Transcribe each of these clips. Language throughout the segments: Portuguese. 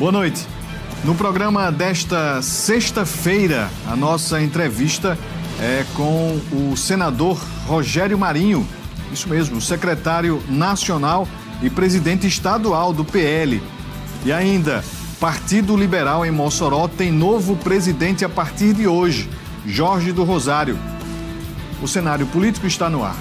Boa noite. No programa desta sexta-feira, a nossa entrevista é com o senador Rogério Marinho, isso mesmo, secretário nacional e presidente estadual do PL. E ainda, Partido Liberal em Mossoró tem novo presidente a partir de hoje, Jorge do Rosário. O cenário político está no ar.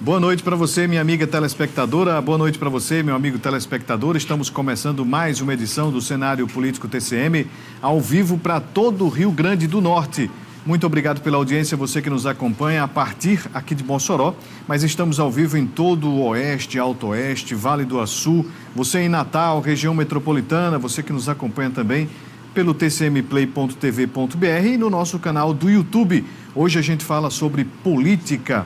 Boa noite para você, minha amiga telespectadora. Boa noite para você, meu amigo telespectador. Estamos começando mais uma edição do Cenário Político TCM, ao vivo para todo o Rio Grande do Norte. Muito obrigado pela audiência, você que nos acompanha a partir aqui de Mossoró, mas estamos ao vivo em todo o Oeste, Alto Oeste, Vale do Açu, você em Natal, região metropolitana, você que nos acompanha também pelo tcmplay.tv.br e no nosso canal do YouTube. Hoje a gente fala sobre política.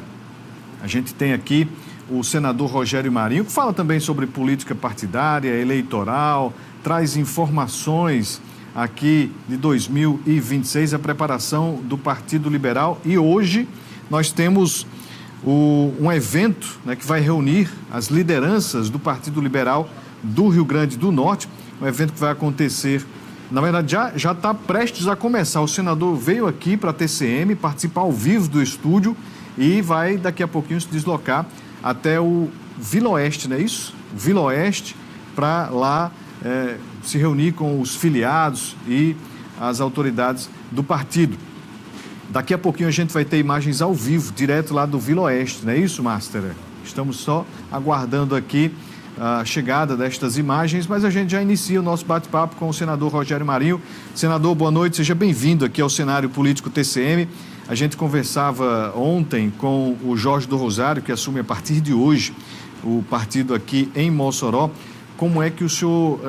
A gente tem aqui o senador Rogério Marinho, que fala também sobre política partidária, eleitoral, traz informações aqui de 2026, a preparação do Partido Liberal. E hoje nós temos um evento, né, que vai reunir as lideranças do Partido Liberal do Rio Grande do Norte, um evento que vai acontecer, na verdade já está prestes a começar. O senador veio aqui para a TCM participar ao vivo do estúdio e vai daqui a pouquinho se deslocar até o Vila Oeste, não é isso? Vila Oeste, para lá se reunir com os filiados e as autoridades do partido. Daqui a pouquinho a gente vai ter imagens ao vivo, direto lá do Vila Oeste, não é isso, Master? Estamos só aguardando aqui a chegada destas imagens, mas a gente já inicia o nosso bate-papo com o senador Rogério Marinho. Senador, boa noite, seja bem-vindo aqui ao Cenário Político TCM. A gente conversava ontem com o Jorge do Rosário, que assume a partir de hoje o partido aqui em Mossoró. Como é que o senhor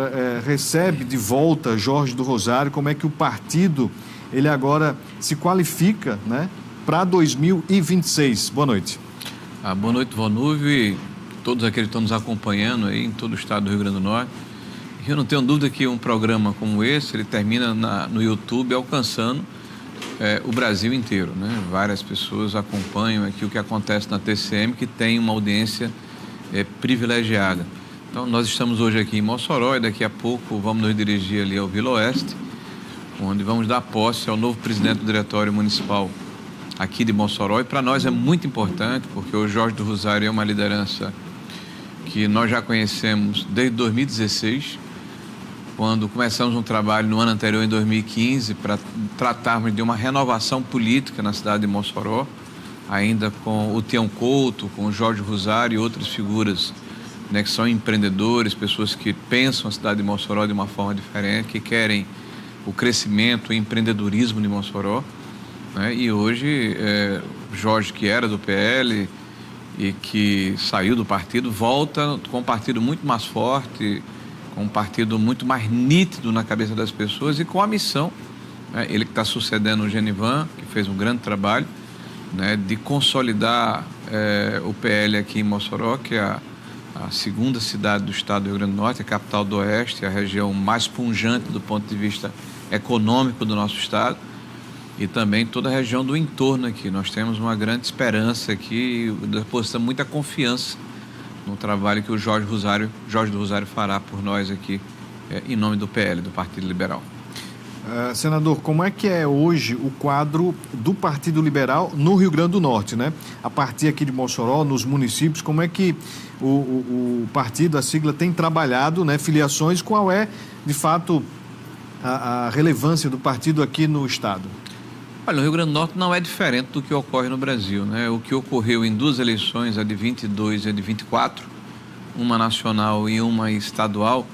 recebe de volta Jorge do Rosário? Como é que o partido, ele agora se qualifica, né, para 2026? Boa noite. Boa noite, Vonúvio, e todos aqueles que estão nos acompanhando aí em todo o estado do Rio Grande do Norte. Eu não tenho dúvida que um programa como esse, ele termina no YouTube alcançando o Brasil inteiro, né? Várias pessoas acompanham aqui o que acontece na TCM, que tem uma audiência privilegiada. Então, nós estamos hoje aqui em Mossoró e daqui a pouco vamos nos dirigir ali ao Vila Oeste, onde vamos dar posse ao novo presidente do Diretório Municipal aqui de Mossoró. E para nós é muito importante, porque o Jorge do Rosário é uma liderança que nós já conhecemos desde 2016, quando começamos um trabalho no ano anterior, em 2015, para tratarmos de uma renovação política na cidade de Mossoró, ainda com o Tião Couto, com o Jorge Rosário e outras figuras, né, que são empreendedores, pessoas que pensam a cidade de Mossoró de uma forma diferente, que querem o crescimento e empreendedorismo de Mossoró, né? E hoje, Jorge, que era do PL e que saiu do partido, volta com um partido muito mais forte, com um partido muito mais nítido na cabeça das pessoas e com a missão, né, ele que está sucedendo o Genivan, que fez um grande trabalho, né, de consolidar o PL aqui em Mossoró, que é a segunda cidade do estado do Rio Grande do Norte, a capital do Oeste, a região mais pujante do ponto de vista econômico do nosso estado, e também toda a região do entorno aqui. Nós temos uma grande esperança aqui, depositamos muita confiança no trabalho que o Jorge do Rosário fará por nós aqui, em nome do PL, do Partido Liberal. Senador, como é que é hoje o quadro do Partido Liberal no Rio Grande do Norte, né? A partir aqui de Mossoró, nos municípios, como é que o partido, a sigla, tem trabalhado, né, filiações? Qual é, de fato, a relevância do partido aqui no estado? Olha, o Rio Grande do Norte não é diferente do que ocorre no Brasil, né? O que ocorreu em duas eleições, a de 22 e a de 24, uma nacional e uma estadual,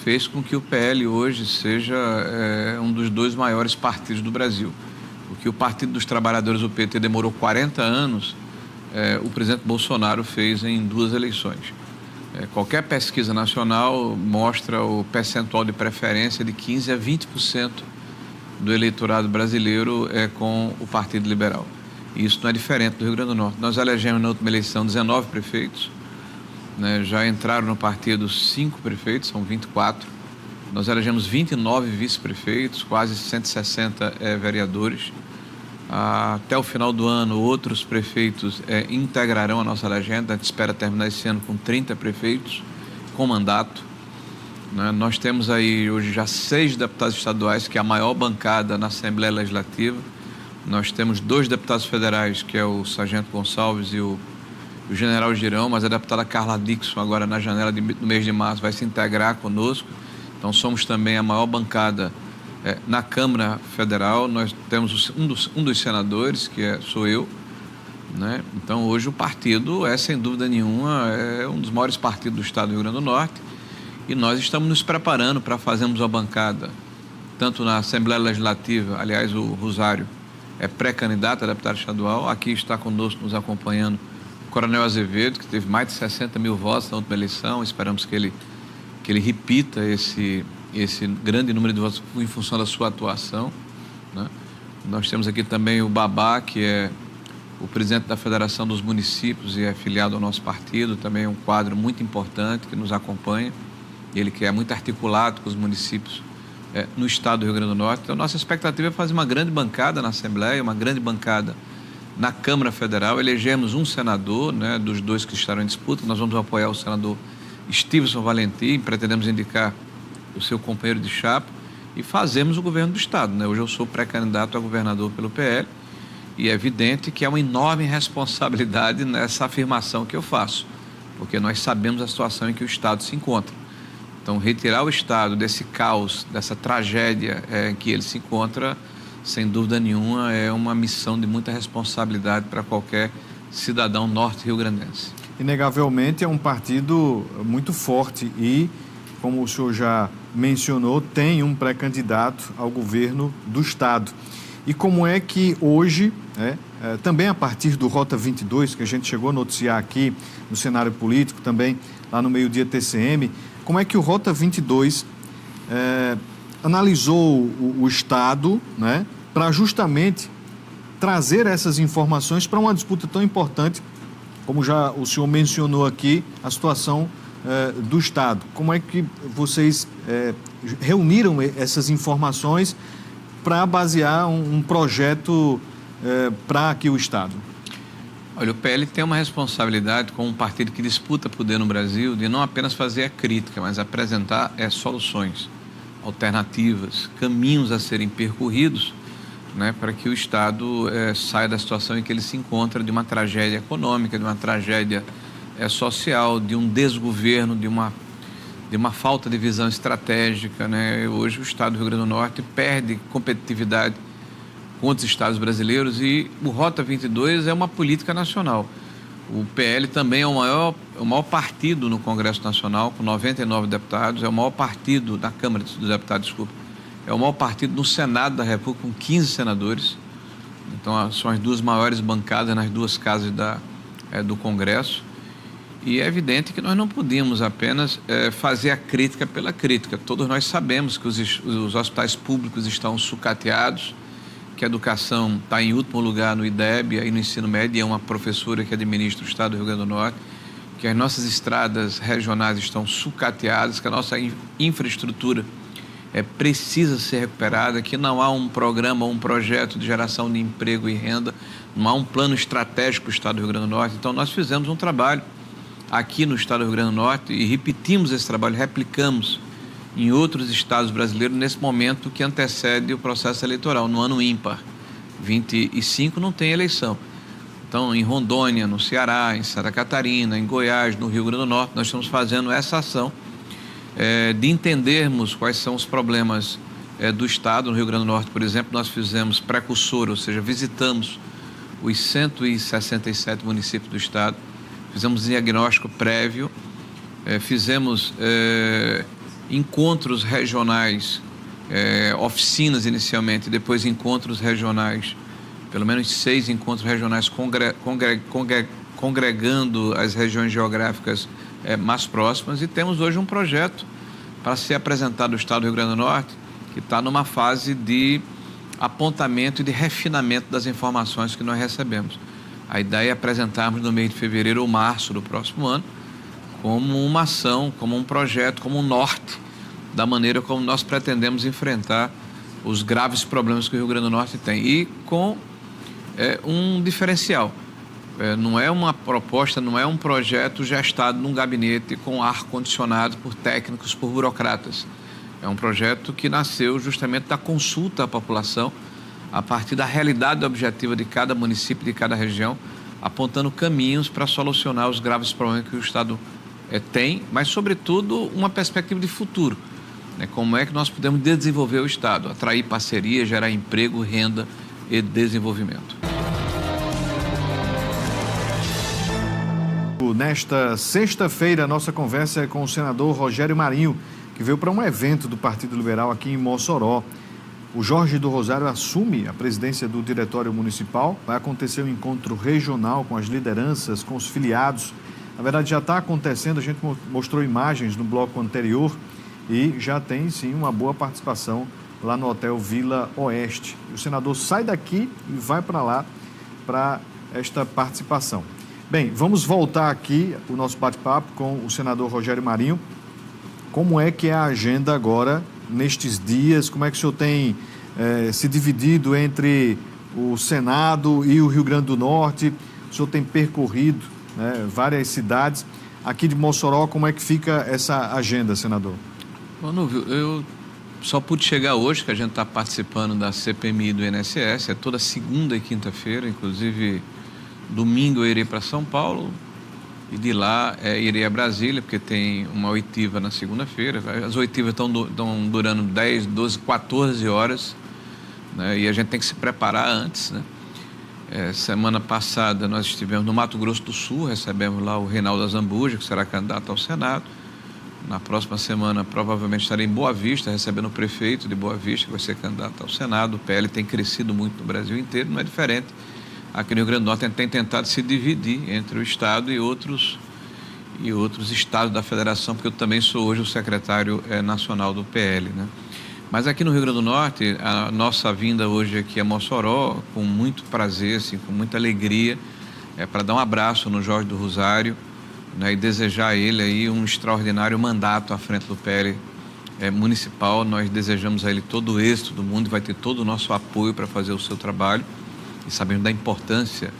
fez com que o PL hoje seja um dos dois maiores partidos do Brasil. O que o Partido dos Trabalhadores, o PT, demorou 40 anos, o presidente Bolsonaro fez em duas eleições. Qualquer pesquisa nacional mostra o percentual de preferência de 15% a 20% do eleitorado brasileiro com o Partido Liberal. E isso não é diferente do Rio Grande do Norte. Nós elegemos na última eleição 19 prefeitos, né? Já entraram no partido 5 prefeitos, são 24. Nós elegemos 29 vice-prefeitos, quase 160 vereadores. Até o final do ano, outros prefeitos integrarão a nossa legenda. A gente espera terminar esse ano com 30 prefeitos com mandato, né? Nós temos aí hoje já 6 deputados estaduais, que é a maior bancada na Assembleia Legislativa. Nós temos 2 deputados federais, que é o Sargento Gonçalves e o General Girão, mas a deputada Carla Dixon, agora na janela do mês de março, vai se integrar conosco. Então somos também a maior bancada na Câmara Federal. Nós temos um dos senadores, que sou eu, né? Então hoje o partido sem dúvida nenhuma, um dos maiores partidos do estado do Rio Grande do Norte, e nós estamos nos preparando para fazermos uma bancada, tanto na Assembleia Legislativa. Aliás, o Rosário é pré-candidato a deputado estadual. Aqui está conosco, nos acompanhando, o Coronel Azevedo, que teve mais de 60 mil votos na última eleição. Esperamos que ele repita esse grande número de votos em função da sua atuação, né? Nós temos aqui também o Babá, que é o presidente da Federação dos Municípios e é filiado ao nosso partido, também é um quadro muito importante que nos acompanha. Ele que é muito articulado com os municípios no estado do Rio Grande do Norte. Então, nossa expectativa é fazer uma grande bancada na Assembleia, uma grande bancada na Câmara Federal. Elegemos um senador, né, dos 2 que estarão em disputa. Nós vamos apoiar o senador Stevenson Valentim, pretendemos indicar o seu companheiro de chapa e fazemos o governo do estado, né? Hoje eu sou pré-candidato a governador pelo PL e é evidente que é uma enorme responsabilidade nessa afirmação que eu faço, porque nós sabemos a situação em que o estado se encontra. Então, retirar o estado desse caos, dessa tragédia em que ele se encontra, sem dúvida nenhuma, é uma missão de muita responsabilidade para qualquer cidadão norte-riograndense. Inegavelmente é um partido muito forte e, como o senhor já mencionou, tem um pré-candidato ao governo do estado. E como é que hoje, também a partir do Rota 22, que a gente chegou a noticiar aqui no cenário político, também lá no Meio-Dia TCM, como é que o Rota 22 analisou o estado, né, para justamente trazer essas informações para uma disputa tão importante, como já o senhor mencionou aqui, a situação do estado. Como é que vocês reuniram essas informações para basear um projeto para aqui o estado? Olha, o PL tem uma responsabilidade como um partido que disputa poder no Brasil de não apenas fazer a crítica, mas apresentar soluções, alternativas, caminhos a serem percorridos, né, para que o estado saia da situação em que ele se encontra, de uma tragédia econômica, de uma tragédia social, de um desgoverno, de uma falta de visão estratégica, né? Hoje o estado do Rio Grande do Norte perde competitividade com outros estados brasileiros e o Rota 22 é uma política nacional. O PL também é o maior partido no Congresso Nacional, com 99 deputados, é o maior partido na Câmara dos Deputados, desculpa, é o maior partido no Senado da República, com 15 senadores. Então, são as 2 maiores bancadas nas 2 casas do Congresso. E é evidente que nós não podíamos apenas fazer a crítica pela crítica. Todos nós sabemos que os hospitais públicos estão sucateados, que a educação está em último lugar no IDEB e no ensino médio, e é uma professora que administra o estado do Rio Grande do Norte, que as nossas estradas regionais estão sucateadas, que a nossa infraestrutura precisa ser recuperada, que não há um programa ou um projeto de geração de emprego e renda, não há um plano estratégico para o estado do Rio Grande do Norte. Então, nós fizemos um trabalho aqui no estado do Rio Grande do Norte e repetimos esse trabalho, replicamos em outros estados brasileiros nesse momento que antecede o processo eleitoral, no ano ímpar. 25 não tem eleição. Então, em Rondônia, no Ceará, em Santa Catarina, em Goiás, no Rio Grande do Norte, nós estamos fazendo essa ação de entendermos quais são os problemas do estado. No Rio Grande do Norte, por exemplo, nós fizemos precursor, ou seja, visitamos os 167 municípios do estado, fizemos diagnóstico prévio, fizemos encontros regionais, oficinas inicialmente, depois encontros regionais, pelo menos 6 encontros regionais congregando as regiões geográficas mais próximas, e temos hoje um projeto para ser apresentado ao estado do Rio Grande do Norte, que está numa fase de apontamento e de refinamento das informações que nós recebemos. A ideia é apresentarmos no mês de fevereiro ou março do próximo ano, como uma ação, como um projeto, como um norte da maneira como nós pretendemos enfrentar os graves problemas que o Rio Grande do Norte tem. E com um diferencial. Não é uma proposta, não é um projeto gestado num gabinete com ar-condicionado por técnicos, por burocratas. É um projeto que nasceu justamente da consulta à população, a partir da realidade objetiva de cada município, de cada região, apontando caminhos para solucionar os graves problemas que o Estado tem, mas, sobretudo, uma perspectiva de futuro. Como é que nós podemos desenvolver o Estado, atrair parceria, gerar emprego, renda e desenvolvimento. Nesta sexta-feira, a nossa conversa é com o senador Rogério Marinho, que veio para um evento do Partido Liberal aqui em Mossoró. O Jorge do Rosário assume a presidência do Diretório Municipal. Vai acontecer um encontro regional com as lideranças, com os filiados. Na verdade, já está acontecendo, a gente mostrou imagens no bloco anterior e já tem, sim, uma boa participação lá no Hotel Vila Oeste. O senador sai daqui e vai para lá para esta participação. Bem, vamos voltar aqui o nosso bate-papo com o senador Rogério Marinho. Como é que é a agenda agora, nestes dias? Como é que o senhor tem se dividido entre o Senado e o Rio Grande do Norte? O senhor tem percorrido várias cidades. Aqui de Mossoró, como é que fica essa agenda, senador? Vanúvio, eu só pude chegar hoje, que a gente está participando da CPMI do INSS, é toda segunda e quinta-feira, inclusive domingo eu irei para São Paulo e de lá irei a Brasília, porque tem uma oitiva na segunda-feira. As oitivas estão durando 10, 12, 14 horas, né? E a gente tem que se preparar antes, né? Semana passada nós estivemos no Mato Grosso do Sul, recebemos lá o Reinaldo Azambuja, que será candidato ao Senado. Na próxima semana provavelmente estarei em Boa Vista, recebendo o prefeito de Boa Vista, que vai ser candidato ao Senado. O PL tem crescido muito no Brasil inteiro, não é diferente. Aqui no Rio Grande do Norte a gente tem tentado se dividir entre o Estado e outros estados da federação, porque eu também sou hoje o secretário nacional do PL, né? Mas aqui no Rio Grande do Norte, a nossa vinda hoje aqui a Mossoró, com muito prazer, assim, com muita alegria, para dar um abraço no Jorge do Rosário, né, e desejar a ele aí um extraordinário mandato à frente do PL municipal. Nós desejamos a ele todo o êxito do mundo e vai ter todo o nosso apoio para fazer o seu trabalho. E sabemos da importância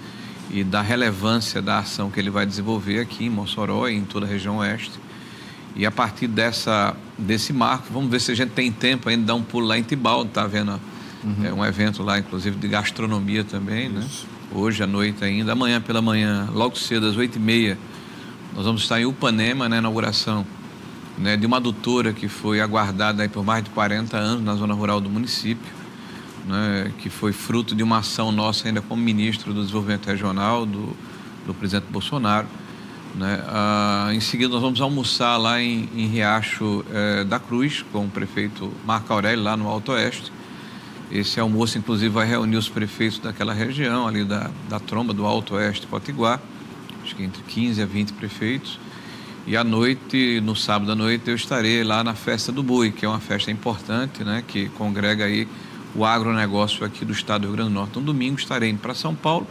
e da relevância da ação que ele vai desenvolver aqui em Mossoró e em toda a região oeste. E a partir desse marco, vamos ver se a gente tem tempo ainda de dar um pulo lá em Tibaldo, está vendo? Um evento lá, inclusive, de gastronomia também, né? Hoje à noite ainda, amanhã pela manhã, logo cedo, às 8h30, nós vamos estar em Upanema, na inauguração, né, de uma adutora que foi aguardada aí por mais de 40 anos na zona rural do município, né, que foi fruto de uma ação nossa ainda como ministro do Desenvolvimento Regional, do presidente Bolsonaro, né? Em seguida nós vamos almoçar lá em Riacho da Cruz com o prefeito Marco Aurélio, lá no Alto Oeste. Esse almoço inclusive vai reunir os prefeitos daquela região ali da tromba do Alto Oeste Potiguar, acho que entre 15 a 20 prefeitos. E à noite, no sábado à noite, eu estarei lá na Festa do Boi, que é uma festa importante, né, que congrega aí o agronegócio aqui do estado do Rio Grande do Norte. No domingo estarei indo para São Paulo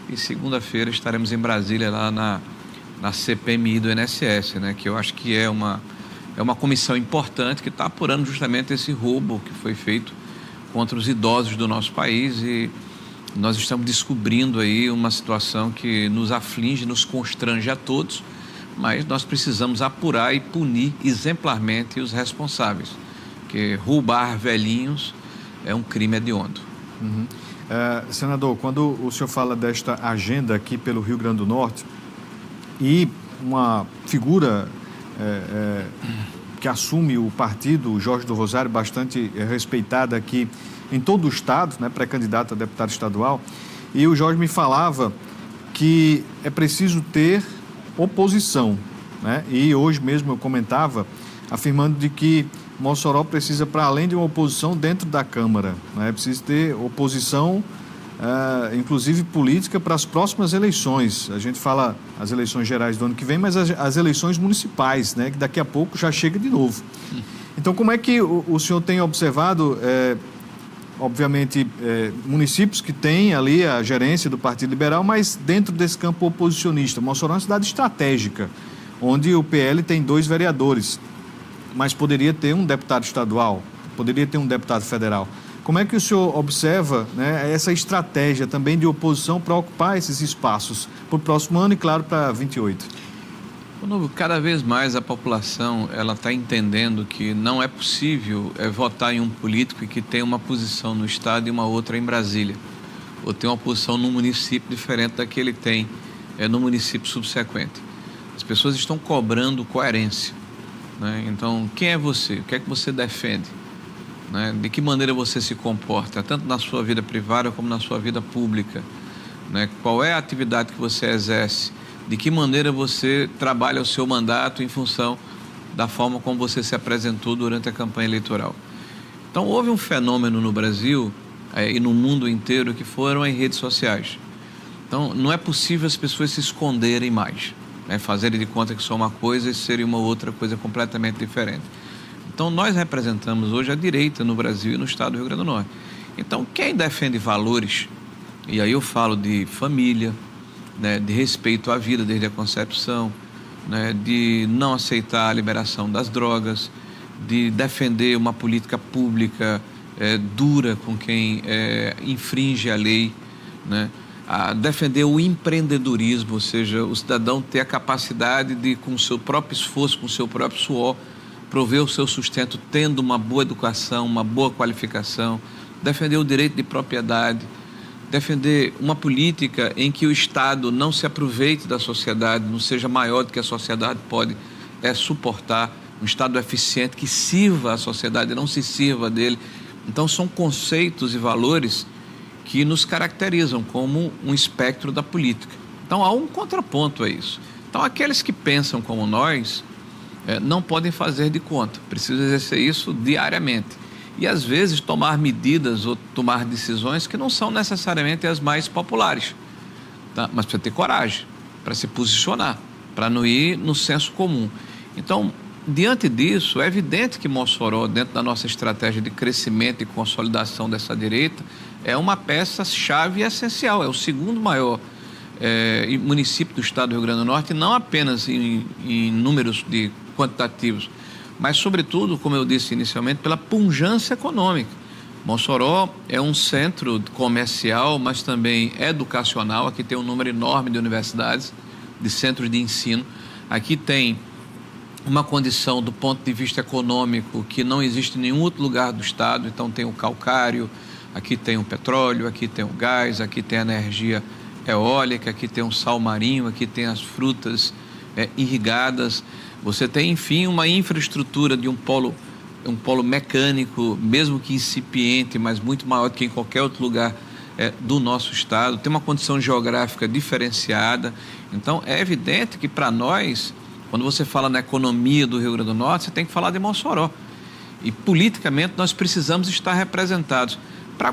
e segunda-feira estaremos em Brasília, lá na CPMI do INSS, né, que eu acho que é uma comissão importante que está apurando justamente esse roubo que foi feito contra os idosos do nosso país, e nós estamos descobrindo aí uma situação que nos aflige, nos constrange a todos, mas nós precisamos apurar e punir exemplarmente os responsáveis, porque roubar velhinhos é um crime hediondo. Senador, quando o senhor fala desta agenda aqui pelo Rio Grande do Norte e uma figura que assume o partido, o Jorge do Rosário, bastante respeitada aqui em todo o estado, né, pré-candidato a deputado estadual, e o Jorge me falava que é preciso ter oposição, né? E hoje mesmo eu comentava, afirmando de que Mossoró precisa, para além de uma oposição dentro da Câmara, né, é preciso ter oposição, inclusive política, para as próximas eleições. A gente fala as eleições gerais do ano que vem, mas as eleições municipais, né, que daqui a pouco já chega de novo. Então, como é que o senhor tem observado, obviamente, municípios que têm ali a gerência do Partido Liberal, mas dentro desse campo oposicionista? Mossoró é uma cidade estratégica, onde o PL tem 2 vereadores, mas poderia ter um deputado estadual, poderia ter um deputado federal. Como é que o senhor observa, né, essa estratégia também de oposição para ocupar esses espaços para o próximo ano e, claro, para 28? Cada vez mais a população está entendendo que não é possível votar em um político que tem uma posição no Estado e uma outra em Brasília, ou tem uma posição num município diferente da que ele tem no município subsequente. As pessoas estão cobrando coerência, né? Então, quem é você? O que é que você defende? Né? De que maneira você se comporta, tanto na sua vida privada como na sua vida pública? Né? Qual é a atividade que você exerce? De que maneira você trabalha o seu mandato em função da forma como você se apresentou durante a campanha eleitoral? Então, houve um fenômeno no Brasil e no mundo inteiro que foram as redes sociais. Então, não é possível as pessoas se esconderem mais, né? Fazerem de conta que são uma coisa e serem uma outra coisa completamente diferente. Então, nós representamos hoje a direita no Brasil e no estado do Rio Grande do Norte. Então, quem defende valores, e aí eu falo de família, né, de respeito à vida desde a concepção, né, de não aceitar a liberação das drogas, de defender uma política pública dura com quem infringe a lei, né, a defender o empreendedorismo, ou seja, o cidadão ter a capacidade de, com o seu próprio esforço, com o seu próprio suor, prover o seu sustento, tendo uma boa educação, uma boa qualificação, defender o direito de propriedade, defender uma política em que o Estado não se aproveite da sociedade, não seja maior do que a sociedade pode suportar, um Estado eficiente que sirva a sociedade, não se sirva dele. Então, são conceitos e valores que nos caracterizam como um espectro da política. Então, há um contraponto a isso. Então, aqueles que pensam como nós não podem fazer de conta, precisam exercer isso diariamente. E, às vezes, tomar medidas ou tomar decisões que não são necessariamente as mais populares, tá? Mas precisa ter coragem para se posicionar, para não ir no senso comum. Então, diante disso, é evidente que Mossoró, dentro da nossa estratégia de crescimento e consolidação dessa direita, é uma peça-chave essencial, é o segundo maior município do estado do Rio Grande do Norte, não apenas em números quantitativos, mas, sobretudo, como eu disse inicialmente, pela pujança econômica. Mossoró é um centro comercial, mas também educacional. Aqui tem um número enorme de universidades, de centros de ensino. Aqui tem uma condição do ponto de vista econômico que não existe em nenhum outro lugar do estado. Então, tem o calcário, aqui tem o petróleo, aqui tem o gás, aqui tem a energia eólica, aqui tem o sal marinho, aqui tem as frutas irrigadas. Você tem, enfim, uma infraestrutura de um polo mecânico, mesmo que incipiente, mas muito maior do que em qualquer outro lugar do nosso estado. Tem uma condição geográfica diferenciada. Então, é evidente que, para nós, quando você fala na economia do Rio Grande do Norte, você tem que falar de Mossoró. E, politicamente, nós precisamos estar representados. Para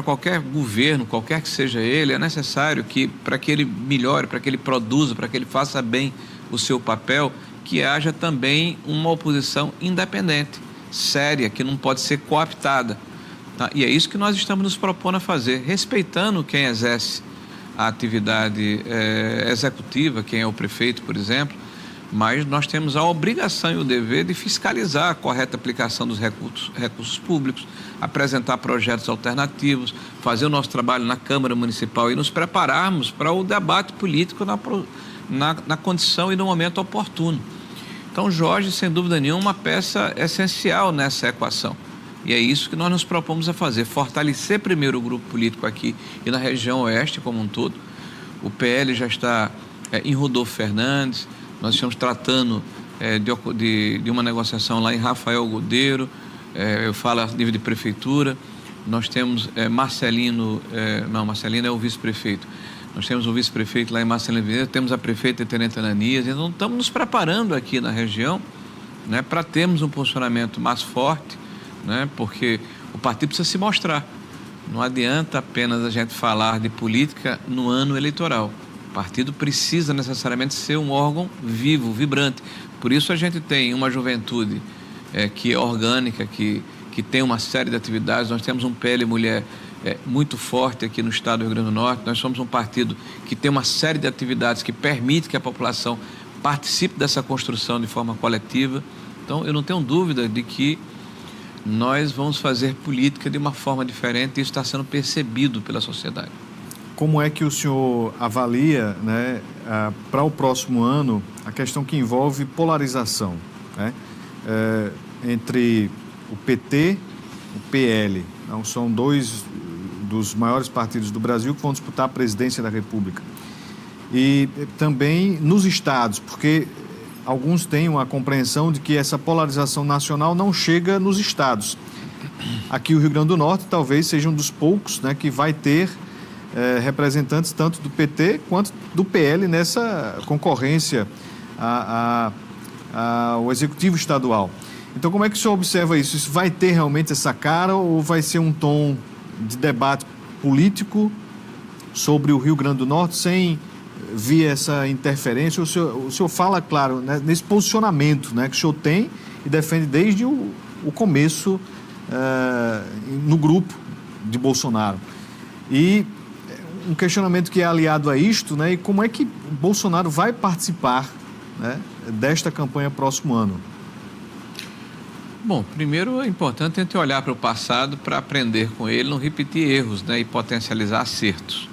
qualquer governo, qualquer que seja ele, é necessário que, para que ele melhore, para que ele produza, para que ele faça bem o seu papel, que haja também uma oposição independente, séria, que não pode ser cooptada, tá? E é isso que nós estamos nos propondo a fazer, respeitando quem exerce a atividade executiva, quem é o prefeito, por exemplo, mas nós temos a obrigação e o dever de fiscalizar a correta aplicação dos recursos públicos, apresentar projetos alternativos, fazer o nosso trabalho na Câmara Municipal e nos prepararmos para o debate político na condição e no momento oportuno. Então, Jorge, sem dúvida nenhuma, uma peça essencial nessa equação. E é isso que nós nos propomos a fazer, fortalecer primeiro o grupo político aqui e na região oeste como um todo. O PL já está em Rodolfo Fernandes. Nós estamos tratando de uma negociação lá em Rafael Godeiro, eu falo a nível de prefeitura. Nós temos Marcelino é o vice-prefeito. Nós temos o vice-prefeito lá em Marcelino Vieira, temos a prefeita Tenente Ananias, então estamos nos preparando aqui na região, né, para termos um posicionamento mais forte, né, porque o partido precisa se mostrar. Não adianta apenas a gente falar de política no ano eleitoral. O partido precisa necessariamente ser um órgão vivo, vibrante. Por isso a gente tem uma juventude que é orgânica, que tem uma série de atividades. Nós temos um PL Mulher muito forte aqui no estado do Rio Grande do Norte. Nós somos um partido que tem uma série de atividades que permite que a população participe dessa construção de forma coletiva. Então, eu não tenho dúvida de que nós vamos fazer política de uma forma diferente e isso está sendo percebido pela sociedade. Como é que o senhor avalia, né, para o próximo ano, a questão que envolve polarização, né, entre o PT e o PL? Então, são dois dos maiores partidos do Brasil que vão disputar a presidência da República. E também nos estados, porque alguns têm uma compreensão de que essa polarização nacional não chega nos estados. Aqui o Rio Grande do Norte talvez seja um dos poucos, né, que vai ter representantes tanto do PT quanto do PL nessa concorrência ao Executivo Estadual. Então, como é que o senhor observa isso? Isso vai ter realmente essa cara ou vai ser um tom de debate político sobre o Rio Grande do Norte sem vir essa interferência? O senhor fala, claro, né, nesse posicionamento, né, que o senhor tem e defende desde o começo no grupo de Bolsonaro. E um questionamento que é aliado a isto, né, e como é que Bolsonaro vai participar, né, desta campanha próximo ano? Bom, primeiro é importante a gente olhar para o passado para aprender com ele, não repetir erros, né, e potencializar acertos.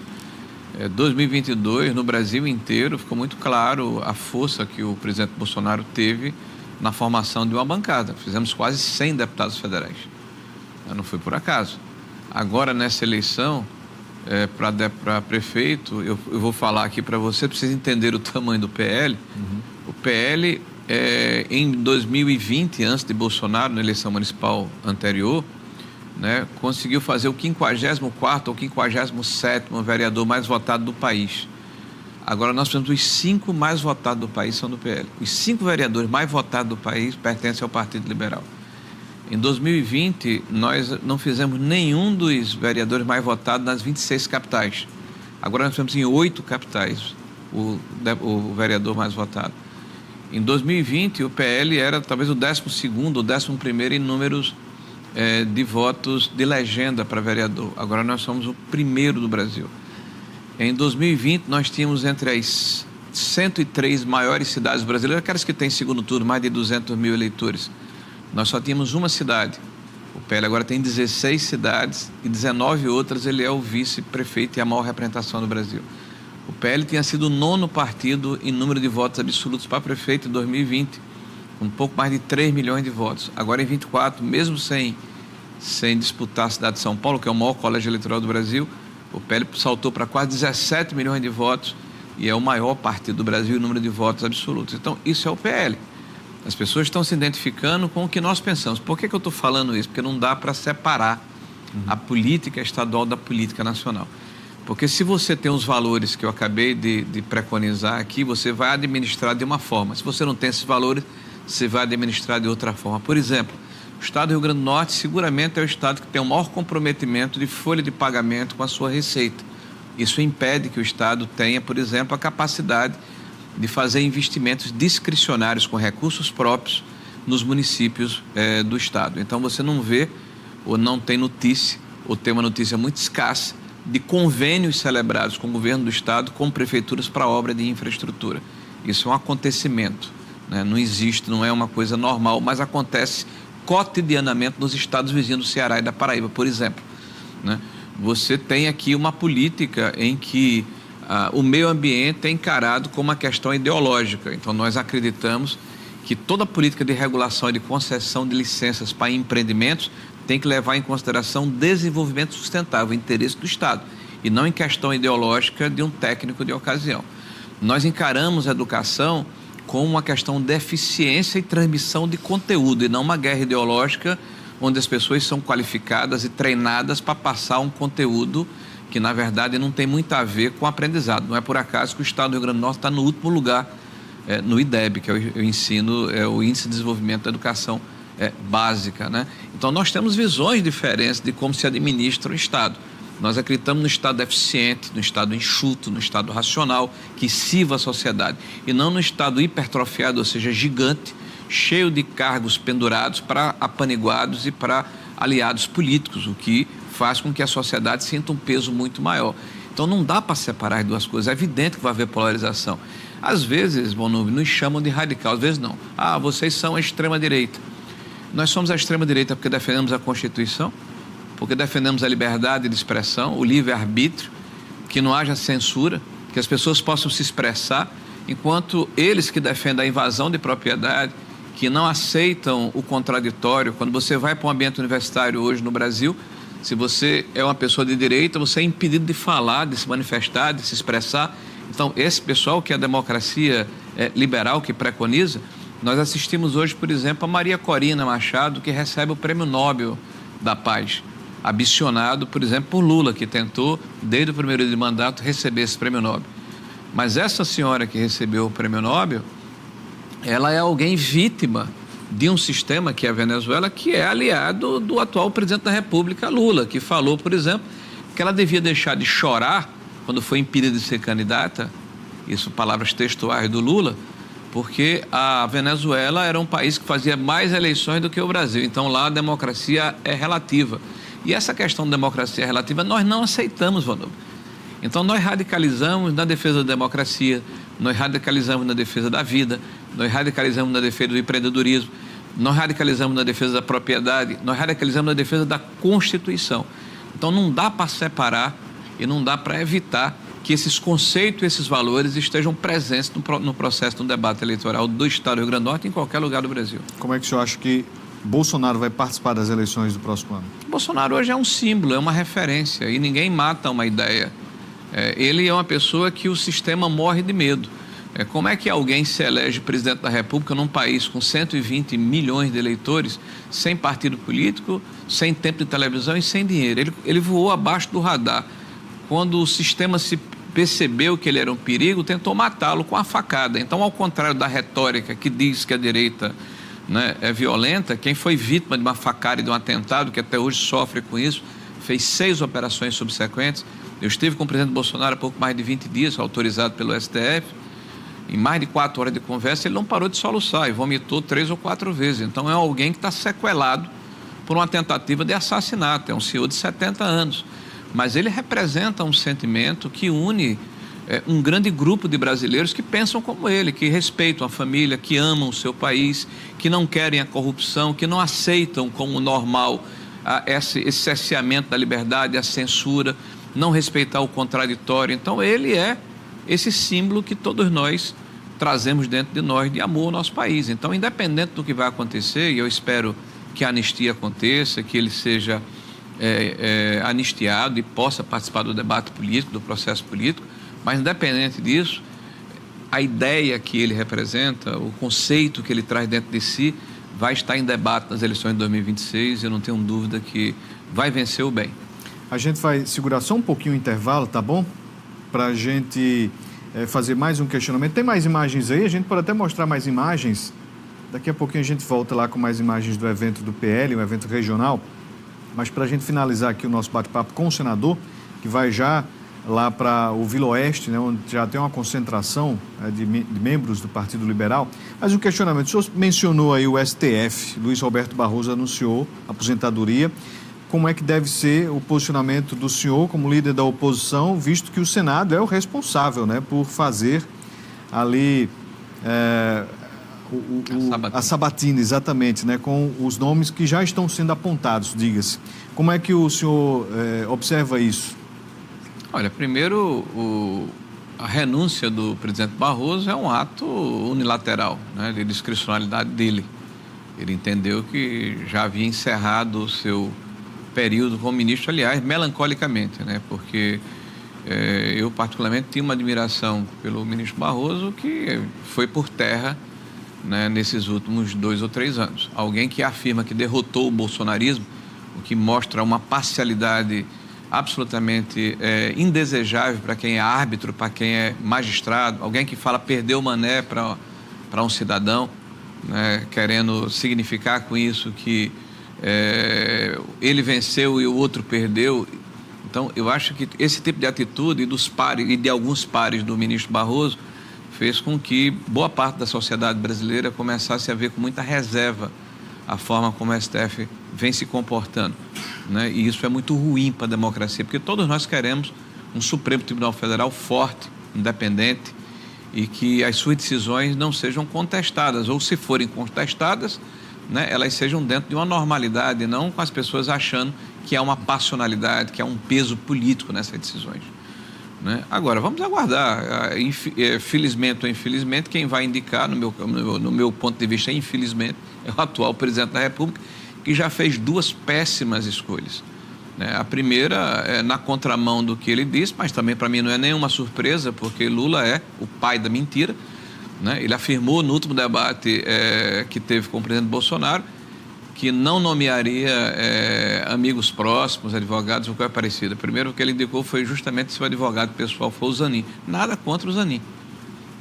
2022, no Brasil inteiro, ficou muito claro a força que o presidente Bolsonaro teve na formação de uma bancada. Fizemos quase 100 deputados federais. Não foi por acaso. Agora, nessa eleição, para prefeito, eu vou falar aqui para você precisa entender o tamanho do PL. O PL, em 2020, antes de Bolsonaro, na eleição municipal anterior, né, conseguiu fazer o 54º ou 57º vereador mais votado do país. Agora nós temos os 5 mais votados do país são do PL. Os 5 vereadores mais votados do país pertencem ao Partido Liberal. Em 2020, nós não fizemos nenhum dos vereadores mais votados nas 26 capitais. Agora nós temos em 8 capitais o vereador mais votado. Em 2020, o PL era talvez o 12º ou 11º em números de votos de legenda para vereador. Agora nós somos o primeiro do Brasil. Em 2020, nós tínhamos entre as 103 maiores cidades brasileiras, aquelas que têm segundo turno, mais de 200 mil eleitores. Nós só tínhamos uma cidade. O PL agora tem 16 cidades e 19 outras, ele é o vice-prefeito e a maior representação do Brasil. O PL tinha sido o 9º partido em número de votos absolutos para prefeito em 2020, com um pouco mais de 3 milhões de votos. Agora em 24, mesmo sem disputar a cidade de São Paulo, que é o maior colégio eleitoral do Brasil, o PL saltou para quase 17 milhões de votos e é o maior partido do Brasil em número de votos absolutos. Então, isso é o PL. As pessoas estão se identificando com o que nós pensamos. Por que eu estou falando isso? Porque não dá para separar a política estadual da política nacional. Porque se você tem os valores que eu acabei de preconizar aqui, você vai administrar de uma forma. Se você não tem esses valores, você vai administrar de outra forma. Por exemplo, o estado do Rio Grande do Norte seguramente é o estado que tem o maior comprometimento de folha de pagamento com a sua receita. Isso impede que o estado tenha, por exemplo, a capacidade de fazer investimentos discricionários com recursos próprios nos municípios do estado. Então você não vê ou não tem notícia, ou tem uma notícia muito escassa, de convênios celebrados com o governo do estado com prefeituras para obra de infraestrutura. Isso é um acontecimento, né? Não existe, não é uma coisa normal, mas acontece cotidianamente nos estados vizinhos do Ceará e da Paraíba, por exemplo, né? Você tem aqui uma política em que o meio ambiente é encarado como uma questão ideológica. Então nós acreditamos que toda política de regulação e de concessão de licenças para empreendimentos tem que levar em consideração desenvolvimento sustentável, o interesse do Estado, e não em questão ideológica de um técnico de ocasião. Nós encaramos a educação como uma questão de eficiência e transmissão de conteúdo, e não uma guerra ideológica onde as pessoas são qualificadas e treinadas para passar um conteúdo que, na verdade, não tem muito a ver com o aprendizado. Não é por acaso que o Estado do Rio Grande do Norte está no último lugar no IDEB, que é o Índice de Desenvolvimento da Educação básica, né? Então nós temos visões diferentes de como se administra o Estado. Nós acreditamos no Estado eficiente, no Estado enxuto, no Estado racional, que sirva a sociedade, e não no Estado hipertrofiado, ou seja, gigante, cheio de cargos pendurados para apaniguados e para aliados políticos, o que faz com que a sociedade sinta um peso muito maior. Então não dá para separar as duas coisas. É evidente que vai haver polarização. Às vezes, Bonúvio, nos chamam de radical, às vezes não. Vocês são a extrema-direita. Nós somos a extrema-direita porque defendemos a Constituição, porque defendemos a liberdade de expressão, o livre-arbítrio, que não haja censura, que as pessoas possam se expressar, enquanto eles que defendem a invasão de propriedade, que não aceitam o contraditório. Quando você vai para um ambiente universitário hoje no Brasil, se você é uma pessoa de direita, você é impedido de falar, de se manifestar, de se expressar. Então, esse pessoal que a democracia liberal que preconiza, nós assistimos hoje, por exemplo, a Maria Corina Machado, que recebe o Prêmio Nobel da Paz, ambicionado, por exemplo, por Lula, que tentou, desde o primeiro dia de mandato, receber esse Prêmio Nobel. Mas essa senhora que recebeu o Prêmio Nobel, ela é alguém vítima de um sistema que é a Venezuela, que é aliado do atual presidente da República, Lula, que falou, por exemplo, que ela devia deixar de chorar quando foi impedida de ser candidata, isso palavras textuais do Lula, porque a Venezuela era um país que fazia mais eleições do que o Brasil, então lá a democracia é relativa. E essa questão de democracia relativa nós não aceitamos, Vanova. Então nós radicalizamos na defesa da democracia, nós radicalizamos na defesa da vida, nós radicalizamos na defesa do empreendedorismo, nós radicalizamos na defesa da propriedade, nós radicalizamos na defesa da Constituição. Então não dá para separar e não dá para evitar que esses conceitos e esses valores estejam presentes no processo do debate eleitoral do Estado do Rio Grande do Norte em qualquer lugar do Brasil. Como é que o senhor acha que Bolsonaro vai participar das eleições do próximo ano? Bolsonaro hoje é um símbolo, é uma referência e ninguém mata uma ideia. Ele é uma pessoa que o sistema morre de medo. Como é que alguém se elege presidente da República num país com 120 milhões de eleitores, sem partido político, sem tempo de televisão e sem dinheiro? Ele voou abaixo do radar. Quando o sistema se percebeu que ele era um perigo, tentou matá-lo com a facada. Então, ao contrário da retórica que diz que a direita, né, é violenta, quem foi vítima de uma facada e de um atentado, que até hoje sofre com isso, fez 6 operações subsequentes. Eu estive com o presidente Bolsonaro há pouco mais de 20 dias, autorizado pelo STF. Em mais de 4 horas de conversa, ele não parou de soluçar e vomitou 3 ou 4 vezes. Então, é alguém que está sequelado por uma tentativa de assassinato. É um senhor de 70 anos. Mas ele representa um sentimento que une um grande grupo de brasileiros que pensam como ele, que respeitam a família, que amam o seu país, que não querem a corrupção, que não aceitam como normal esse cerceamento da liberdade, a censura, não respeitar o contraditório. Então, ele é esse símbolo que todos nós trazemos dentro de nós de amor ao nosso país. Então, independente do que vai acontecer, e eu espero que a anistia aconteça, que ele seja anistiado e possa participar do debate político, do processo político, mas independente disso, a ideia que ele representa, o conceito que ele traz dentro de si, vai estar em debate nas eleições de 2026, eu não tenho dúvida que vai vencer o bem. A gente vai segurar só um pouquinho o intervalo, tá bom? Para a gente fazer mais um questionamento. Tem mais imagens aí? A gente pode até mostrar mais imagens. Daqui a pouquinho a gente volta lá com mais imagens do evento do PL, um evento regional. Mas para a gente finalizar aqui o nosso bate-papo com o senador, que vai já lá para o Vila Oeste, né, onde já tem uma concentração de membros do Partido Liberal. Mas um questionamento, o senhor mencionou aí o STF, Luiz Roberto Barroso anunciou a aposentadoria. Como é que deve ser o posicionamento do senhor como líder da oposição, visto que o Senado é o responsável, né, por fazer ali a sabatina, exatamente, né, com os nomes que já estão sendo apontados, diga-se. Como é que o senhor observa isso? Olha, primeiro, a renúncia do presidente Barroso é um ato unilateral, né, de discricionalidade dele. Ele entendeu que já havia encerrado o seu período como ministro, aliás, melancolicamente, né, porque eu particularmente tinha uma admiração pelo ministro Barroso que foi por terra, né, nesses últimos 2 ou 3 anos. Alguém que afirma que derrotou o bolsonarismo, o que mostra uma parcialidade absolutamente indesejável para quem é árbitro, para quem é magistrado, alguém que fala perdeu o mané para um cidadão, né, querendo significar com isso que ele venceu e o outro perdeu. Então, eu acho que esse tipo de atitude dos pares e de alguns pares do ministro Barroso fez com que boa parte da sociedade brasileira começasse a ver com muita reserva a forma como o STF vem se comportando, né? E isso é muito ruim para a democracia, porque todos nós queremos um Supremo Tribunal Federal forte, independente, e que as suas decisões não sejam contestadas, ou se forem contestadas, né, elas sejam dentro de uma normalidade, não com as pessoas achando que há uma passionalidade, que há um peso político nessas decisões. Né? Agora, vamos aguardar. Felizmente ou infelizmente, quem vai indicar, no meu ponto de vista, infelizmente, é o atual presidente da República, que já fez 2 péssimas escolhas. Né? A primeira é na contramão do que ele disse, mas também para mim não é nenhuma surpresa, porque Lula é o pai da mentira. Né? Ele afirmou no último debate que teve com o presidente Bolsonaro que não nomearia amigos próximos, advogados ou coisa parecida. Primeiro, o que ele indicou foi justamente se o advogado pessoal for o Zanin. Nada contra o Zanin.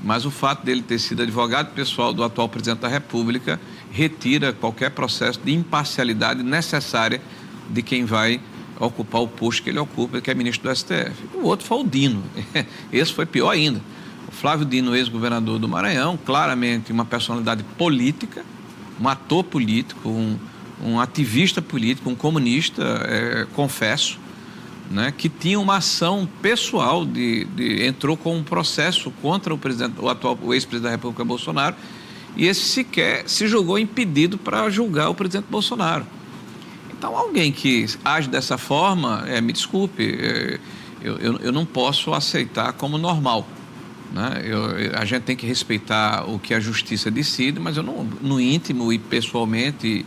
Mas o fato dele ter sido advogado pessoal do atual presidente da República retira qualquer processo de imparcialidade necessária de quem vai ocupar o posto que ele ocupa, que é ministro do STF. O outro foi o Dino. Esse foi pior ainda. O Flávio Dino, ex-governador do Maranhão, claramente uma personalidade política, um ator político, um ativista político, um comunista, confesso, né, que tinha uma ação pessoal, entrou com um processo contra o ex-presidente da República, Bolsonaro, e esse sequer se julgou impedido para julgar o presidente Bolsonaro. Então, alguém que age dessa forma, me desculpe, eu não posso aceitar como normal. Né? A gente tem que respeitar o que a justiça decide, mas eu não, no íntimo e pessoalmente,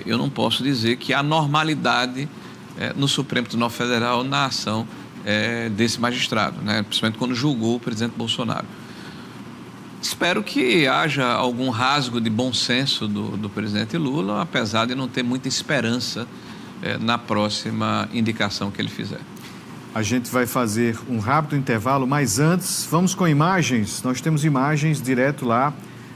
eu não posso dizer que há normalidade no Supremo Tribunal Federal na ação desse magistrado, né? Principalmente quando julgou o presidente Bolsonaro. Espero que haja algum rasgo de bom senso do presidente Lula, apesar de não ter muita esperança na próxima indicação que ele fizer. A gente vai fazer um rápido intervalo, mas antes, vamos com imagens. Nós temos imagens direto lá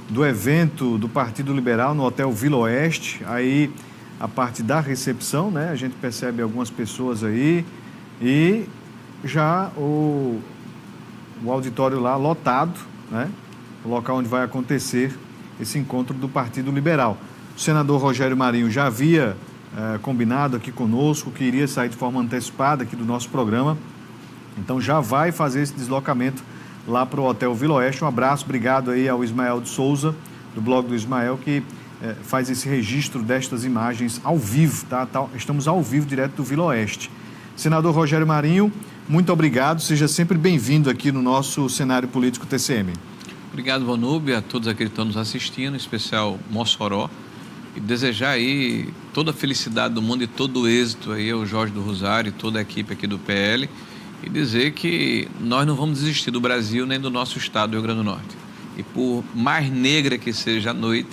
do evento do Partido Liberal no Hotel Vila Oeste. Aí, a parte da recepção, né? A gente percebe algumas pessoas aí e já o auditório lá lotado, né? O local onde vai acontecer esse encontro do Partido Liberal. O senador Rogério Marinho já havia combinado aqui conosco que iria sair de forma antecipada aqui do nosso programa, então já vai fazer esse deslocamento lá para o Hotel Vila Oeste. Um abraço, obrigado aí ao Ismael de Souza, do blog do Ismael, que faz esse registro destas imagens ao vivo, tá? Estamos ao vivo direto do Vila Oeste. Senador Rogério Marinho, muito obrigado, seja sempre bem-vindo aqui no nosso cenário político TCM. Obrigado, Vonúbio, a todos aqueles que estão nos assistindo, em especial Mossoró, e desejar aí toda a felicidade do mundo e todo o êxito aí ao Jorge do Rosário e toda a equipe aqui do PL, e dizer que nós não vamos desistir do Brasil nem do nosso estado do Rio Grande do Norte. E por mais negra que seja a noite,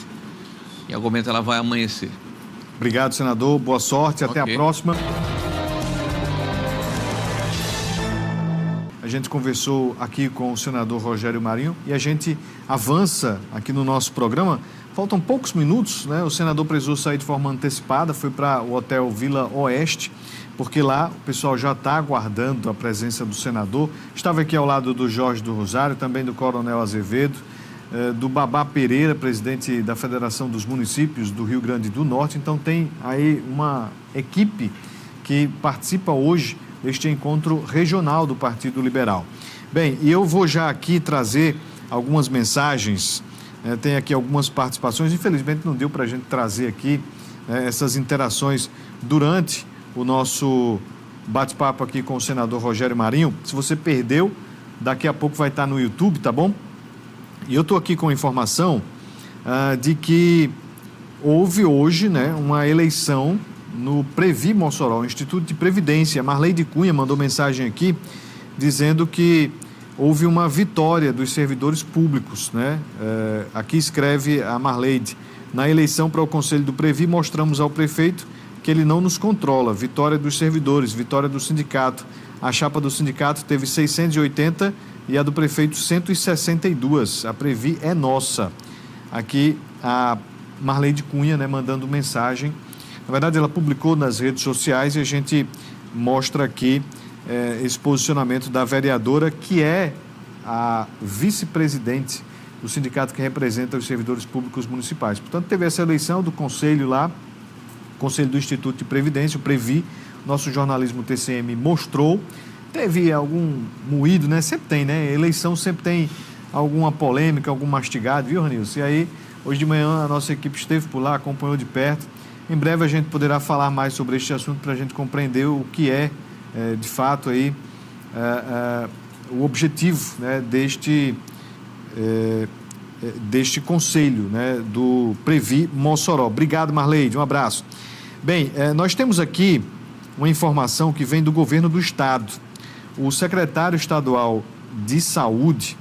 em algum momento ela vai amanhecer. Obrigado, senador, boa sorte, até a próxima. A gente conversou aqui com o senador Rogério Marinho e a gente avança aqui no nosso programa. Faltam poucos minutos, né? O senador precisou sair de forma antecipada, foi para o Hotel Vila Oeste, porque lá o pessoal já está aguardando a presença do senador. Estava aqui ao lado do Jorge do Rosário, também do Coronel Azevedo, do Babá Pereira, presidente da Federação dos Municípios do Rio Grande do Norte. Então tem aí uma equipe que participa hoje deste encontro regional do Partido Liberal. Bem, e eu vou já aqui trazer algumas mensagens. Tem aqui algumas participações, infelizmente não deu para a gente trazer aqui essas interações durante o nosso bate-papo aqui com o senador Rogério Marinho. Se você perdeu, daqui a pouco vai estar no YouTube, tá bom? E eu estou aqui com a informação de que houve hoje, né, uma eleição no Previ Mossoró, o Instituto de Previdência. A Marleide Cunha mandou mensagem aqui dizendo que houve uma vitória dos servidores públicos, né? Aqui escreve a Marleide: na eleição para o Conselho do Previ, mostramos ao prefeito que ele não nos controla. Vitória dos servidores, vitória do sindicato. A chapa do sindicato teve 680 e a do prefeito 162. A Previ é nossa. Aqui a Marleide Cunha, né, mandando mensagem. Na verdade, ela publicou nas redes sociais e a gente mostra aqui esse posicionamento da vereadora, que é a vice-presidente do sindicato que representa os servidores públicos municipais. Portanto, teve essa eleição do conselho lá, conselho do Instituto de Previdência, o Previ. Nosso jornalismo TCM mostrou. Teve algum moído, né? Sempre tem, né? Eleição sempre tem alguma polêmica, algum mastigado, viu, Ranilson? E aí Hoje de manhã a nossa equipe esteve por lá, acompanhou de perto. Em breve a gente poderá falar mais sobre este assunto para a gente compreender o que é, de fato, aí, o objetivo, né, deste conselho, né, do Previ Mossoró. Obrigado, Marleide, um abraço. Bem, nós temos aqui uma informação que vem do governo do estado. O secretário estadual de saúde,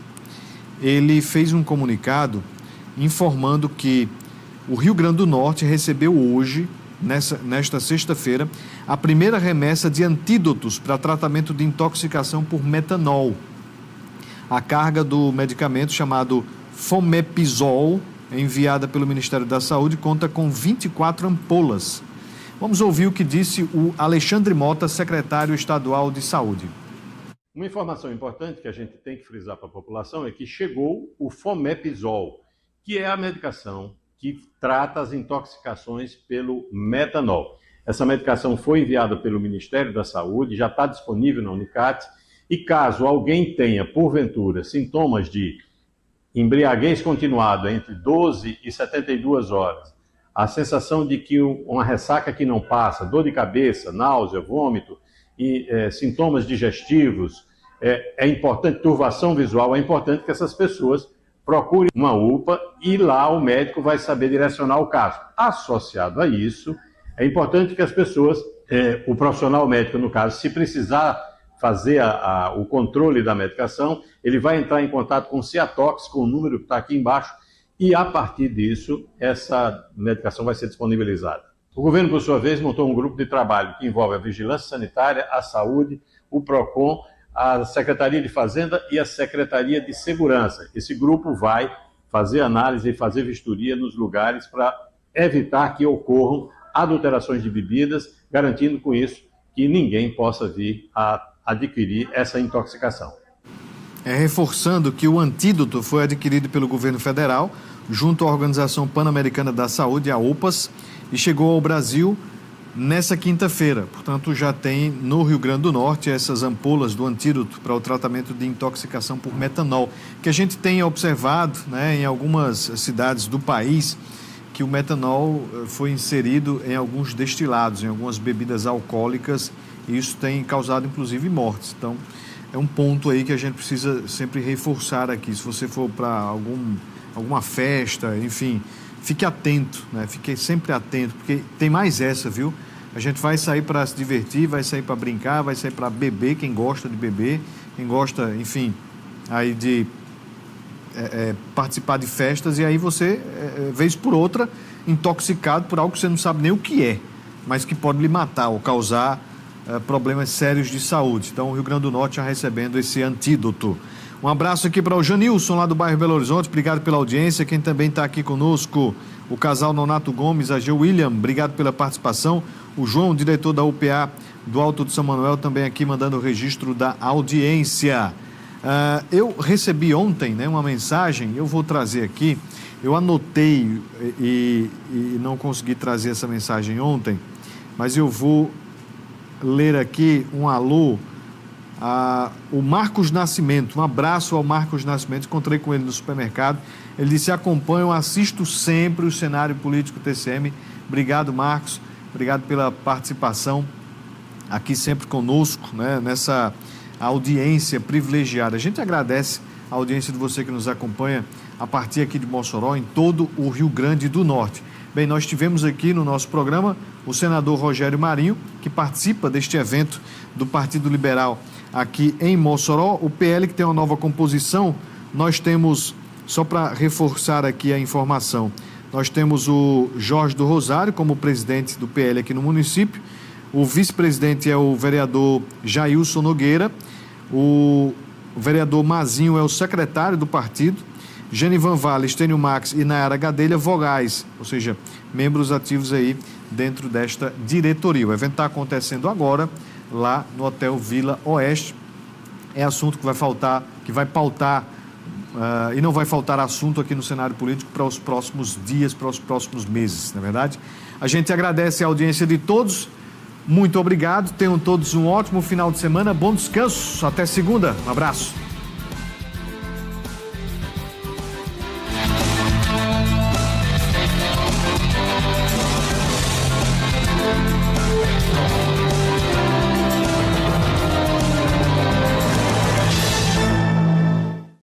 ele fez um comunicado informando que o Rio Grande do Norte recebeu hoje, nesta sexta-feira, a primeira remessa de antídotos para tratamento de intoxicação por metanol. A carga do medicamento chamado Fomepizol, enviada pelo Ministério da Saúde, conta com 24 ampolas. Vamos ouvir o que disse o Alexandre Mota, secretário estadual de saúde. Uma informação importante que a gente tem que frisar para a população é que chegou o Fomepizol, que é a medicação que trata as intoxicações pelo metanol. Essa medicação foi enviada pelo Ministério da Saúde, já está disponível na Unicat, e caso alguém tenha, porventura, sintomas de embriaguez continuada entre 12 e 72 horas, a sensação de que uma ressaca que não passa, dor de cabeça, náusea, vômito e sintomas digestivos, é importante, turvação visual, é importante que essas pessoas procurem uma UPA e lá o médico vai saber direcionar o caso. Associado a isso, é importante que as pessoas, o profissional médico, no caso, se precisar fazer o controle da medicação, ele vai entrar em contato com o Ciatox, com o número que está aqui embaixo, e a partir disso, essa medicação vai ser disponibilizada. O governo, por sua vez, montou um grupo de trabalho que envolve a Vigilância Sanitária, a Saúde, o PROCON, a Secretaria de Fazenda e a Secretaria de Segurança. Esse grupo vai fazer análise e fazer vistoria nos lugares para evitar que ocorram adulterações de bebidas, garantindo com isso que ninguém possa vir a adquirir essa intoxicação. Reforçando que o antídoto foi adquirido pelo governo federal, junto à Organização Pan-Americana da Saúde, a OPAS, e chegou ao Brasil nessa quinta-feira. Portanto, já tem no Rio Grande do Norte essas ampolas do antídoto para o tratamento de intoxicação por metanol, que a gente tem observado, né, em algumas cidades do país, que o metanol foi inserido em alguns destilados, em algumas bebidas alcoólicas, e isso tem causado, inclusive, mortes. Então, é um ponto aí que a gente precisa sempre reforçar aqui. Se você for para alguma festa, enfim, fique atento, né? Fique sempre atento, porque tem mais essa, viu? A gente vai sair para se divertir, vai sair para brincar, vai sair para beber, quem gosta de beber, quem gosta, enfim, aí de participar de festas, e aí você, vez por outra, intoxicado por algo que você não sabe nem o que é, mas que pode lhe matar ou causar problemas sérios de saúde. Então, o Rio Grande do Norte já recebendo esse antídoto. Um abraço aqui para o Janilson, lá do bairro Belo Horizonte, obrigado pela audiência. Quem também está aqui conosco, o casal Nonato Gomes, a G. William, obrigado pela participação. O João, diretor da UPA do Alto de São Manuel, também aqui mandando o registro da audiência. Eu recebi ontem, né, uma mensagem, eu vou trazer aqui, eu anotei e não consegui trazer essa mensagem ontem, mas eu vou ler aqui um alô o Marcos Nascimento, um abraço ao Marcos Nascimento, encontrei com ele no supermercado, ele disse: acompanho, assisto sempre o cenário político TCM. Obrigado, Marcos, obrigado pela participação aqui sempre conosco, né, nessa audiência privilegiada. A gente agradece a audiência de você que nos acompanha a partir aqui de Mossoró, em todo o Rio Grande do Norte. Bem, nós tivemos aqui no nosso programa o senador Rogério Marinho, que participa deste evento do Partido Liberal aqui em Mossoró. O PL, que tem uma nova composição, nós temos, só para reforçar aqui a informação, nós temos o Jorge do Rosário como presidente do PL aqui no município, o vice-presidente é o vereador Jailson Nogueira, o vereador Mazinho é o secretário do partido, Genivan Vale, Estênio Max e Nayara Gadelha, vogais, ou seja, membros ativos aí dentro desta diretoria. O evento está acontecendo agora, lá no Hotel Vila Oeste. É assunto que vai pautar, e não vai faltar assunto aqui no cenário político para os próximos dias, para os próximos meses, não é verdade? A gente agradece a audiência de todos, muito obrigado, tenham todos um ótimo final de semana, bom descanso, até segunda, um abraço.